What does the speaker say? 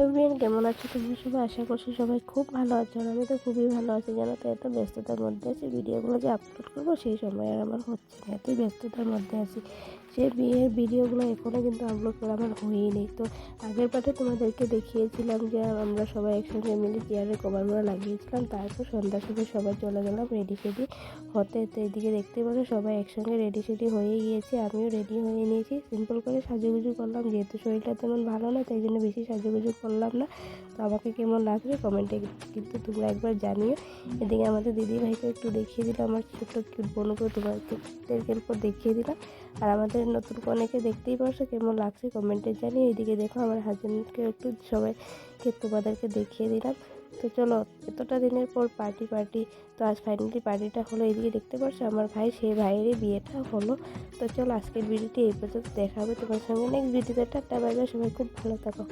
Everyone, কেমন আছো তোমরা সবাই? আশা করছি সবাই খুব ভালো আছো। আর আমি তো খুবই ভালো আছি, জানো তো। এত ব্যস্ততার মধ্যে আছি, ভিডিওগুলো যে আপলোড করবো সেই সময় আর আমার হচ্ছে না, এতই ব্যস্ততার মধ্যে আছি। সে বিয়ের ভিডিওগুলো এখনও কিন্তু আপলোড করা আমার হয়েই নেই। তো আগের পার্টে তোমাদেরকে দেখিয়েছিলাম যে আমরা সবাই একসঙ্গে মিলে চেয়ারের কভারগুলো লাগিয়েছিলাম, তারপর সন্ধ্যার সময় সবাই চলে গেলাম রেডি সেডি হতে। তো এদিকে দেখতে পারো সবাই একসঙ্গে রেডি সেডি হয়ে গিয়েছে, আমিও রেডি হয়ে নিয়েছি। সিম্পল করে সাজুগুজু করলাম, যেহেতু শরীরটা তেমন ভালো না, তাই জন্য বেশি সাজুগুজু করলাম না। তো আমাকে কেমন লাগবে কমেন্টে কিন্তু তোমরা একবার জানিও। এদিকে আমাদের দিদি ভাইকে একটু দেখিয়ে দিলাম, আমার ছোট্ট কিউট বোনকেও তোমাদেরকে এরপর দেখিয়ে দিলাম। আর আমাদের নতুন কনেকে দেখতেই পারছো, কেমন লাগছে কমেন্টে জানিয়ে। এইদিকে দেখো আমার হাজব্যান্ডকে একটু সবাইকে তোমাদেরকে দেখিয়ে দিলাম। তো চলো, এতটা দিনের পর পার্টি তো আজ ফাইনালি পার্টিটা হলো। এদিকে দেখতে পাচ্ছ আমার ভাই, সেই ভাইয়েরই বিয়েটা হলো। তো চলো, আজকের ভিডিওটি এই পর্যন্ত, দেখা হবে তোমার সঙ্গে নেক্সট ভিডিওতে। টাটা, বাই বাই, সবাই খুব ভালো থাকো।